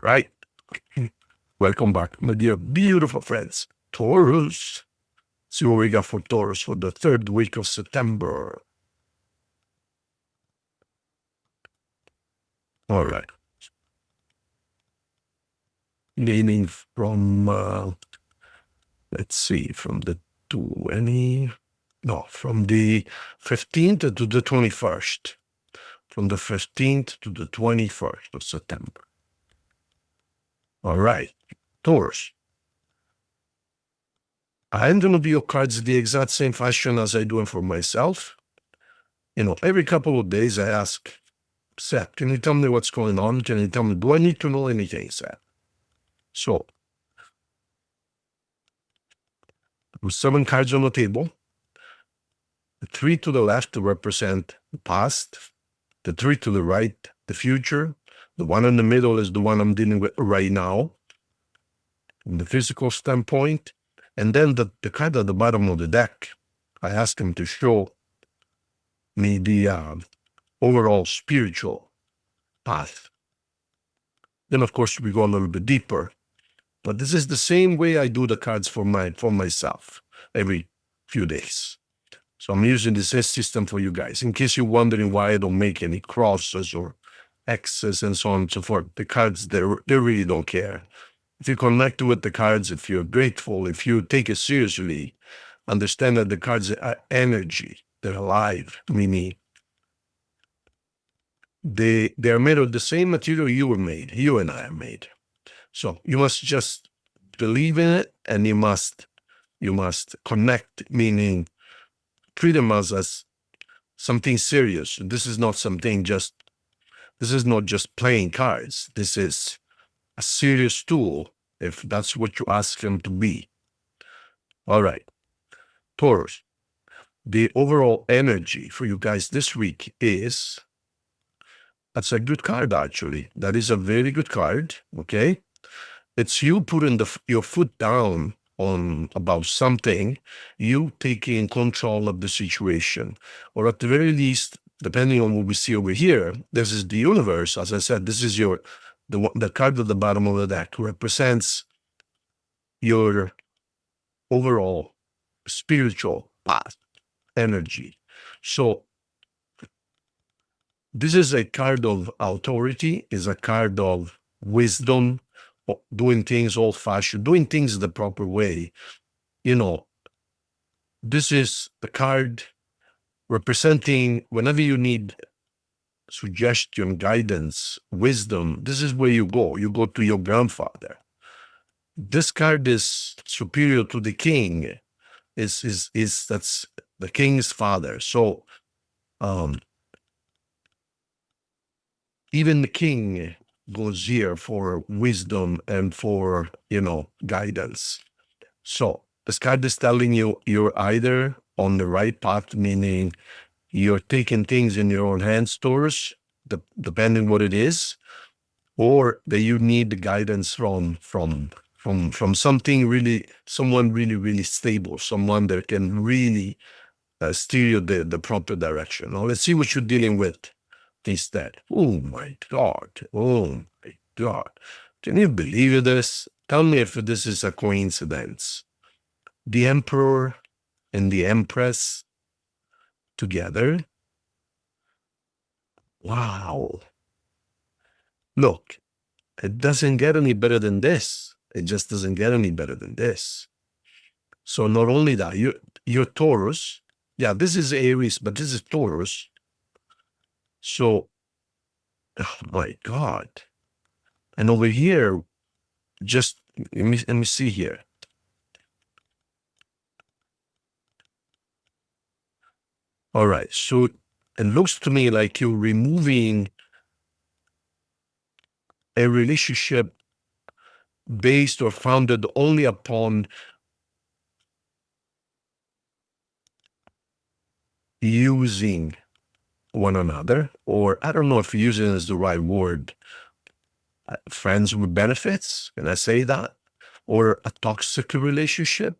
right. Welcome back, my dear beautiful friends. Taurus. See what we got for Taurus for the third week of September. All right. Gaining from, let's see, from the 15th to the 21st. From the 15th to the 21st of September. All right. Taurus. I'm going to do your cards the exact same fashion as I do them for myself. Every couple of days I ask, Sept, can you tell me what's going on? Can you tell me, do I need to know anything, Sept? So, with 7 cards on the table, the 3 to the left represent the past, the 3 to the right, the future, the one in the middle is the one I'm dealing with right now, from the physical standpoint, and then the card at the bottom of the deck, I ask him to show me the overall spiritual path. Then, of course, we go a little bit deeper. But this is the same way I do the cards for myself every few days. So I'm using this system for you guys. In case you're wondering why I don't make any crosses or X's and so on and so forth, the cards, they really don't care. If you connect with the cards, if you're grateful, if you take it seriously, understand that the cards are energy. They're alive, meaning they are made of the same material you and I are made. So you must just believe in it, and you must connect, meaning treat them as something serious. This is not just playing cards. This is a serious tool, if that's what you ask them to be. All right, Taurus, the overall energy for you guys this week is, that's a good card, actually. That is a very good card, okay? It's you putting your foot down on about something, you taking control of the situation, or at the very least, depending on what we see over here, this is the universe. As I said, this is the card at the bottom of the deck represents your overall spiritual path, energy. So this is a card of authority, is a card of wisdom, doing things old-fashioned, doing things the proper way. This is the card representing whenever you need suggestion, guidance, wisdom, this is where you go. You go to your grandfather. This card is superior to the king. That's the king's father. So even the king goes here for wisdom and for, guidance. So this card is telling you you're either on the right path, meaning you're taking things in your own hands, Taurus, depending what it is, or that you need the guidance from someone really, really stable, someone that can really steer you the proper direction. Now let's see what you're dealing with instead. Oh my God. Oh my God. Can you believe this? Tell me if this is a coincidence. The Emperor and the Empress together. Wow. Look, it doesn't get any better than this. It just doesn't get any better than this. So not only that, you're Taurus. Yeah, this is Aries, but this is Taurus. So, oh my God. And over here, just let me see here. All right, so it looks to me like you're removing a relationship based or founded only upon using one another, or I don't know if using is the right word. Friends with benefits, can I say that? Or a toxic relationship,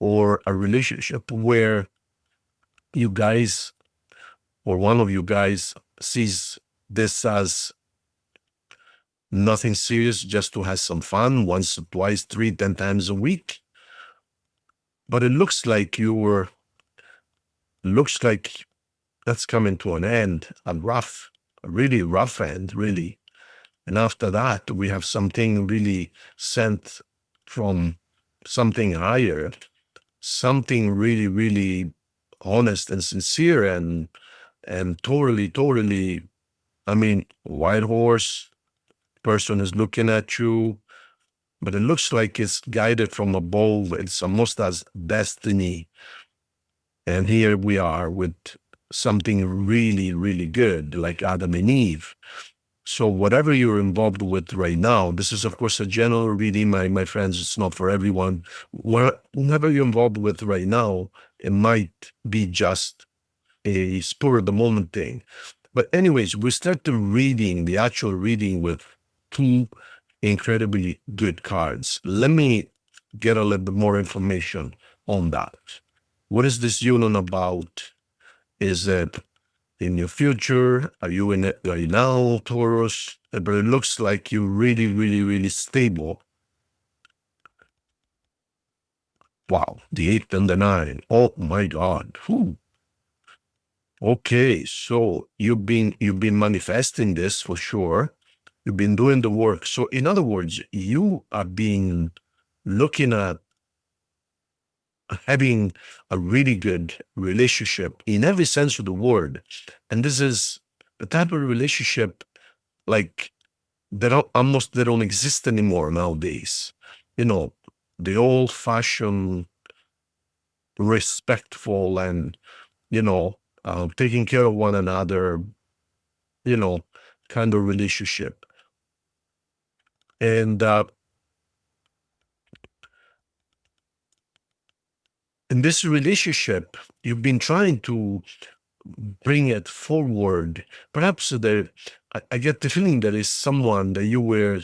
or a relationship where you guys, or one of you guys, sees this as Nothing serious, just to have some fun once, twice, 3, 10 times a week. But it looks like that's coming to an end, a really rough end, really. And after that, we have something really sent from something higher, something really, really honest and sincere and totally, I mean, white horse, person is looking at you, but it looks like it's guided from above. It's almost as destiny. And here we are with something really, really good, like Adam and Eve. So whatever you're involved with right now, this is of course a general reading, my friends. It's not for everyone. Whatever you're involved with right now, it might be just a spur of the moment thing. But anyways, we start the actual reading with two incredibly good cards. Let me get a little bit more information on that. What is this union about? Is it in your future? Are you in it right now, Taurus? But it looks like you're really, really, really stable. Wow, the 8 and the 9. Oh my God. Whew. Okay, so you've been manifesting this for sure. You've been doing the work. So in other words, you are being looking at having a really good relationship in every sense of the word. And this is the type of relationship like they don't exist anymore nowadays. You know, the old fashioned respectful and, taking care of one another, you know, kind of relationship. And in this relationship, you've been trying to bring it forward. Perhaps I get the feeling there is someone that you were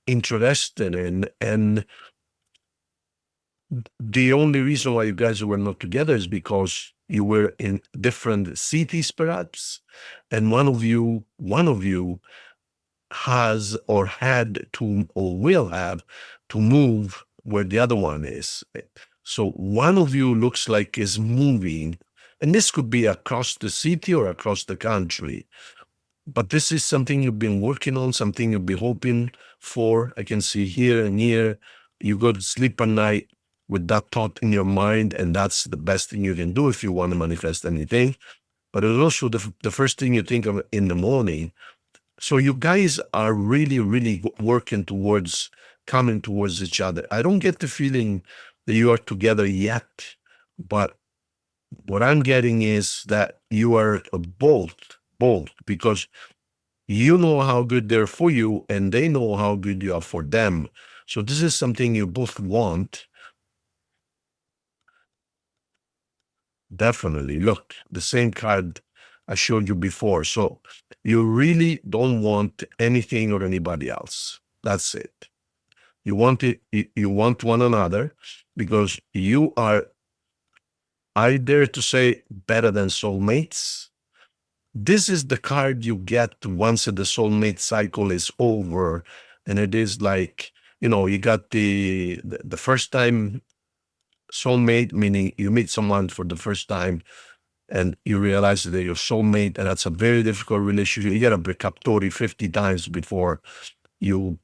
interested in, and the only reason why you guys were not together is because you were in different cities, perhaps, and one of you has or had to or will have to move where the other one is. So one of you looks like is moving, and this could be across the city or across the country. But this is something you've been working on, something you've been hoping for. I can see here and here. You go to sleep at night with that thought in your mind, and that's the best thing you can do if you want to manifest anything. But it's also the first thing you think of in the morning. So you guys are really, really working towards coming towards each other. I don't get the feeling that you are together yet, but what I'm getting is that you are bold, because you know how good they're for you and they know how good you are for them. So this is something you both want. Definitely. Look, the same card I showed you before. So you really don't want anything or anybody else. That's it. You want it, you want one another, because you are, I dare to say, better than soulmates. This is the card you get once the soulmate cycle is over. And it is like, you got the first time soulmate, meaning you meet someone for the first time and you realize that they're your soulmate, and that's a very difficult relationship. You got to break up 30, 50 times before you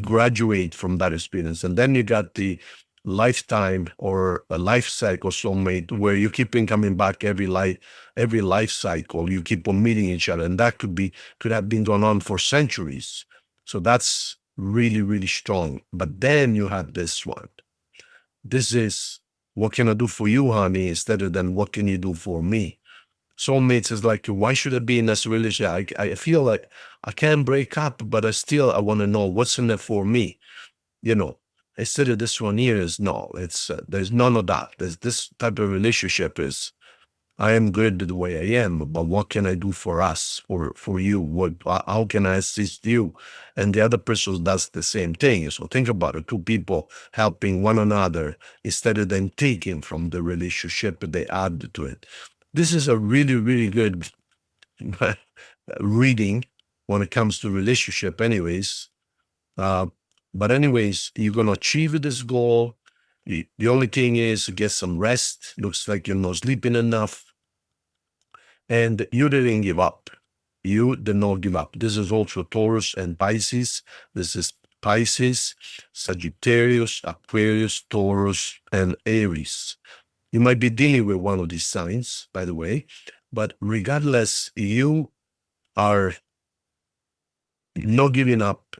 graduate from that experience. And then you got the lifetime or a life cycle soulmate, where you keep on coming back every life cycle. You keep on meeting each other, and that could have been going on for centuries. So that's really, really strong. But then you have this one. This is, what can I do for you, honey, instead of then what can you do for me? Soulmates is like, why should I be in this relationship? I feel like I can't break up, but I want to know what's in it for me. Instead of this one here is no, it's there's none of that. There's this type of relationship is, I am good the way I am, but what can I do for us, for you? How can I assist you? And the other person does the same thing. So think about it, two people helping one another instead of them taking from the relationship, they add to it. This is a really, really good reading. when it comes to relationship anyways. But anyways, you're going to achieve this goal. The only thing is get some rest. Looks like you're not sleeping enough. And you didn't give up. You did not give up. This is also Taurus and Pisces. This is Pisces, Sagittarius, Aquarius, Taurus, and Aries. You might be dealing with one of these signs, by the way, but regardless, you are not giving up.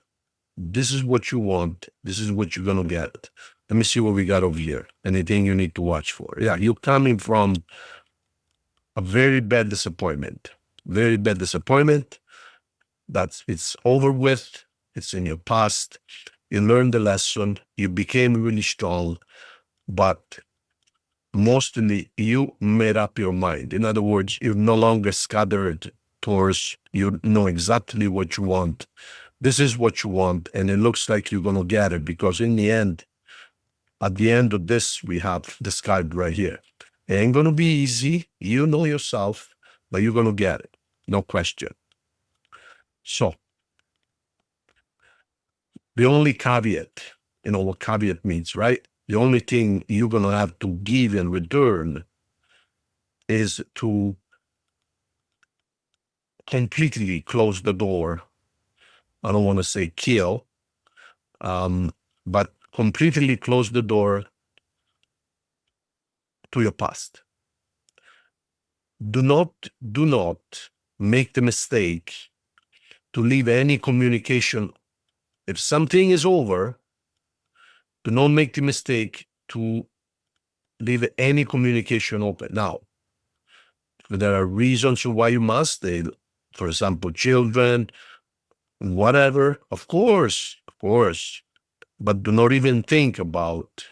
This is what you want. This is what you're going to get. Let me see what we got over here. Anything you need to watch for. Yeah, you're coming from a very bad disappointment. Very bad disappointment. It's over with. It's in your past. You learned the lesson. You became really strong. But mostly you made up your mind. In other words, you're no longer scattered towards, you know exactly what you want. This is what you want, and it looks like you're going to get it, because in the end, at the end of this, we have this card right here. It ain't going to be easy. You know yourself, but you're going to get it. No question. So, the only caveat, you know what caveat means, right? The only thing you're going to have to give in return is to completely close the door. I don't want to say kill, but completely close the door to your past. Do not make the mistake to leave any communication. If something is over, do not make the mistake to leave any communication open. Now, there are reasons why you must. For example, children, whatever, of course, but do not even think about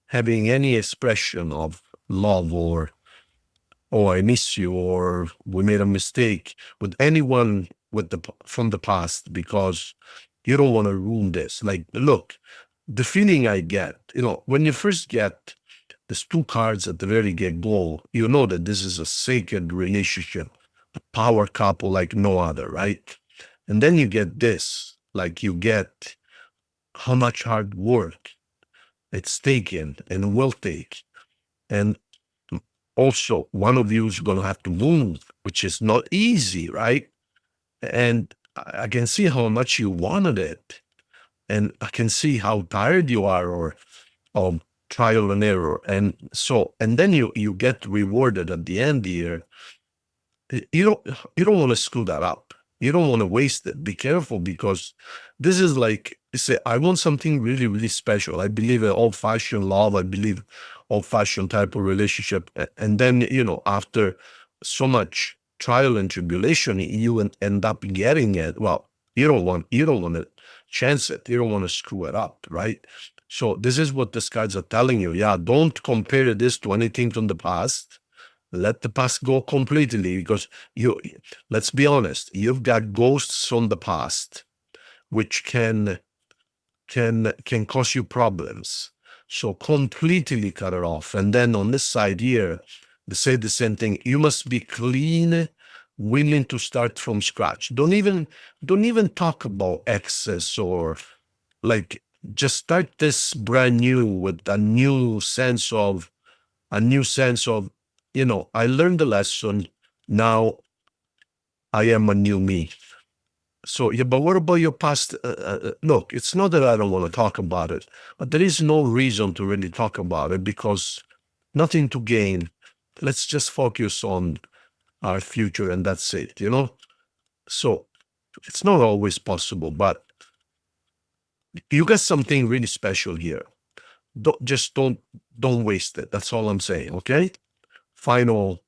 having any expression of love or, oh, I miss you, or we made a mistake with anyone from the past, because you don't want to ruin this. Like, look, the feeling I get, when you first get these two cards at the very get-go, you know that this is a sacred relationship, a power couple like no other, right? And then you get this, like you get how much hard work it's taken and will take. And also, one of you is going to have to move, which is not easy, right? And I can see how much you wanted it. And I can see how tired you are, or trial and error. And then you get rewarded at the end here. You don't want to screw that up. You don't want to waste it. Be careful, because this is like, you say, I want something really, really special. I believe in old-fashioned love. I believe old-fashioned type of relationship. And then, after so much trial and tribulation, you end up getting it. Well, you don't want to chance it. You don't want to screw it up, right? So this is what the cards are telling you. Yeah, don't compare this to anything from the past. Let the past go completely, because let's be honest, you've got ghosts from the past, which can cause you problems. So completely cut it off. And then on this side here, they say the same thing. You must be clean, willing to start from scratch. Don't even talk about excess, or like, just start this brand new with a new sense of, I learned the lesson. Now I am a new me. So, yeah, but what about your past? Look, it's not that I don't want to talk about it, but there is no reason to really talk about it, because nothing to gain. Let's just focus on our future, and that's it, So it's not always possible, but you got something really special here. Don't waste it. That's all I'm saying, okay? Final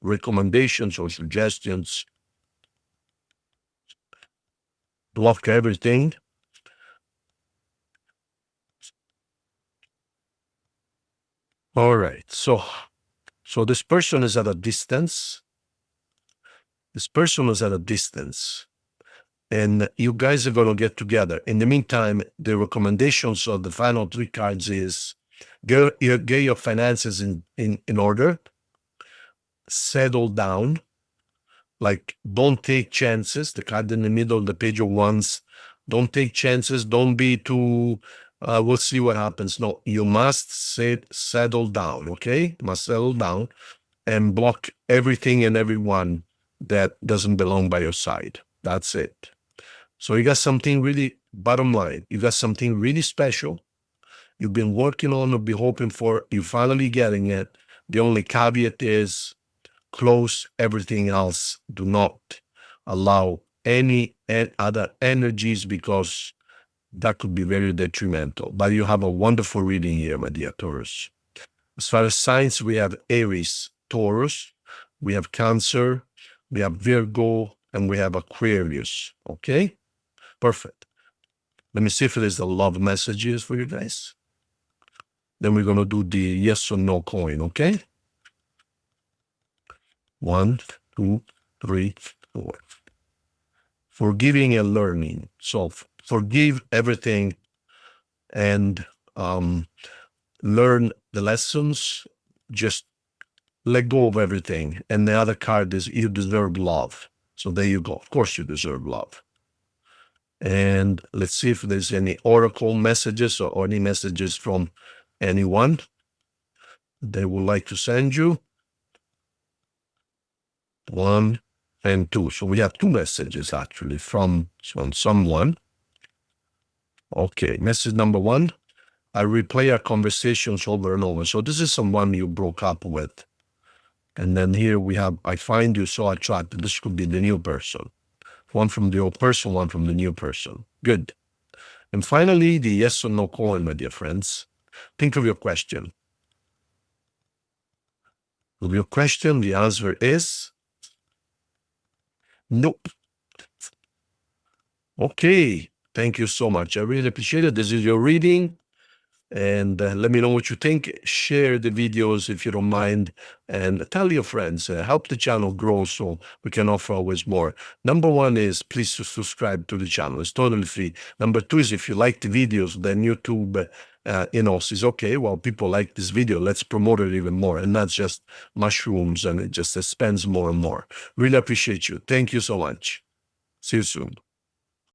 recommendations or suggestions. Block everything. All right. So this person is at a distance. This person is at a distance, and you guys are going to get together. In the meantime, the recommendations of the final three cards is get your finances in order, settle down, Like, don't take chances. The card in the middle, the Page of Wands. Don't take chances. Don't be too, we'll see what happens. No, you must settle down, okay? You must settle down and block everything and everyone that doesn't belong by your side. That's it. So you got something really, bottom line, you got something really special. You've been working on or be hoping for. You're finally getting it. The only caveat is close everything else. Do not allow any other energies, because that could be very detrimental. But you have a wonderful reading here, my dear Taurus. As far as signs, we have Aries, Taurus, we have Cancer, we have Virgo, and we have Aquarius. Okay? Perfect. Let me see if there's the love messages for you guys. Then we're going to do the yes or no coin, okay? 1, 2, 3, 4. Forgiving and learning. So forgive everything and learn the lessons. Just let go of everything. And the other card is you deserve love. So there you go. Of course you deserve love. And let's see if there's any oracle messages or any messages from anyone they would like to send you. 1 and 2. So we have 2 messages actually from someone. Okay, message number 1. I replay our conversations over and over. So this is someone you broke up with. And then here we have, I find you so attractive. This could be the new person. One from the old person, one from the new person. Good. And finally, the yes or no coin, my dear friends. Think of your question. Of your question, the answer is nope. Okay. Thank you so much. I really appreciate it. This is your reading. And let me know what you think. Share the videos if you don't mind, and tell your friends. Help the channel grow so we can offer always more. Number 1 is please subscribe to the channel. It's totally free. Number 2 is if you like the videos, then YouTube says, okay, well, people like this video, let's promote it even more, and not just mushrooms, and it just expands more and more. Really appreciate you. Thank you so much. See you soon.